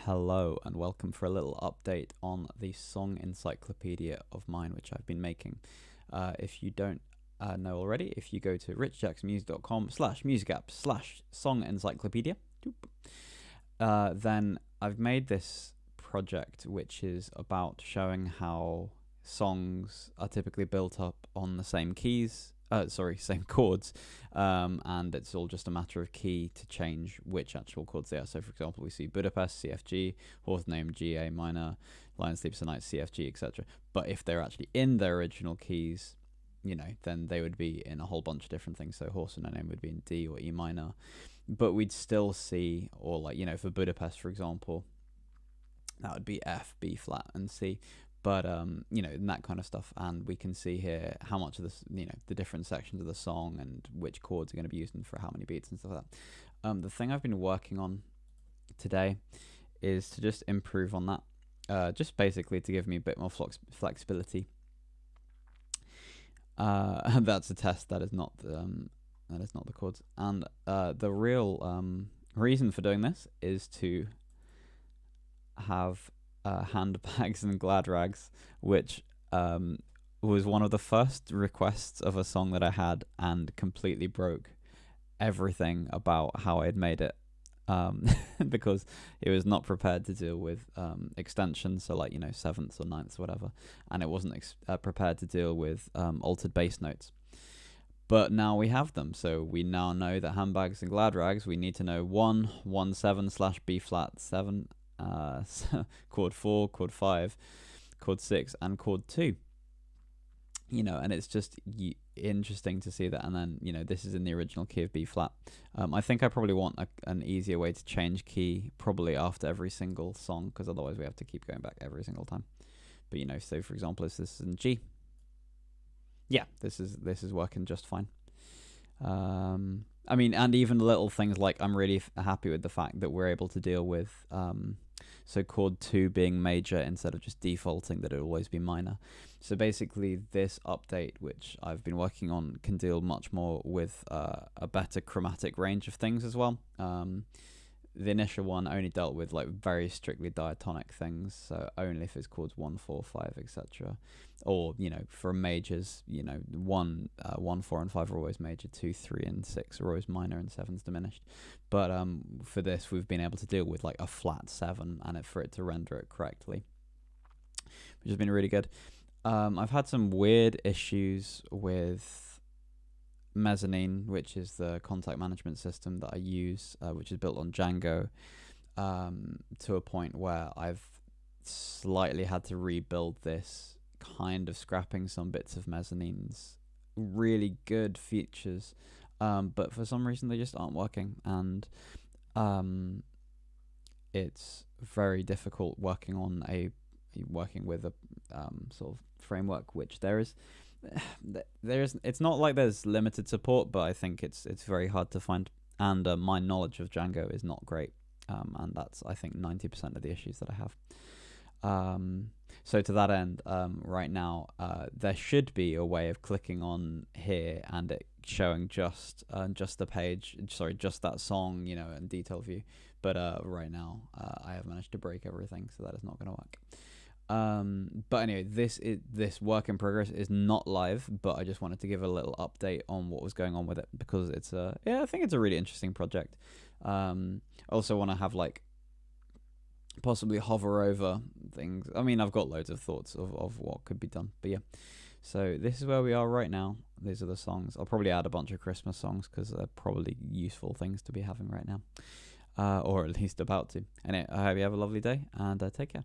Hello and welcome for a little update on the Song Encyclopedia of mine, which I've been making. If you don't know already, if you go to richjacksmusic.com/music-app/song encyclopedia, then I've made this project which is about showing how songs are typically built up on the same keys. Same chords, and it's all just a matter of key to change which actual chords they are. So, for example, we see Budapest, CFG, Horse Name, G, A minor, Lion Sleeps at Night, CFG, etc. But if they're actually in their original keys, then they would be in a whole bunch of different things. So, Horse and Name would be in D or E minor, but we'd still see, or for Budapest, for example, that would be F, B flat, and C. But, and that kind of stuff. And we can see here how much of this, the different sections of the song and which chords are going to be used and for how many beats and stuff like that. The thing I've been working on today is to just improve on that. Just basically to give me a bit more flexibility. That's a test. That is not the chords. And the real reason for doing this is to have Handbags and Gladrags, which was one of the first requests of a song that I had and completely broke everything about how I had made it, because it was not prepared to deal with extensions, so sevenths or ninths or whatever, and it wasn't prepared to deal with altered bass notes. But now we have them, so we now know that Handbags and Gladrags, we need to know 1-1-7/B flat 7, chord 4, chord 5, chord 6, and chord 2. And it's just interesting to see that. And then this is in the original key of B flat. I think I probably want an easier way to change key, probably after every single song, because otherwise we have to keep going back every single time. But so for example, if this is in G, this is working just fine. And even little things like I'm really happy with the fact that we're able to deal with so chord 2 being major instead of just defaulting that it will always be minor. So basically this update, which I've been working on, can deal much more with a better chromatic range of things as well. The initial one only dealt with very strictly diatonic things, so only if it's chords 1, 4, 5, etc. Or for majors, 1, 4, and 5 are always major. 2, 3, and 6 are always minor, and 7's diminished. But for this, we've been able to deal with a flat 7, and for it to render it correctly, which has been really good. I've had some weird issues with Mezzanine, which is the contact management system that I use, which is built on Django, to a point where I've slightly had to rebuild this, kind of scrapping some bits of Mezzanine's really good features, but for some reason they just aren't working, and it's very difficult working with a sort of framework which it's not like there's limited support, but I think it's very hard to find, and my knowledge of Django is not great, and that's I think 90% of the issues that I have. So to that end, right now there should be a way of clicking on here and it showing just the page, just that song, in detail view, but right now I have managed to break everything, so that is not going to work. But anyway, this work in progress is not live, but I just wanted to give a little update on what was going on with it, because it's I think it's a really interesting project. I also want to have possibly hover over things. I've got loads of thoughts of what could be done, but so this is where we are right now. These are the songs. I'll probably add a bunch of Christmas songs because they're probably useful things to be having right now, or at least about to. Anyway, I hope you have a lovely day, and take care.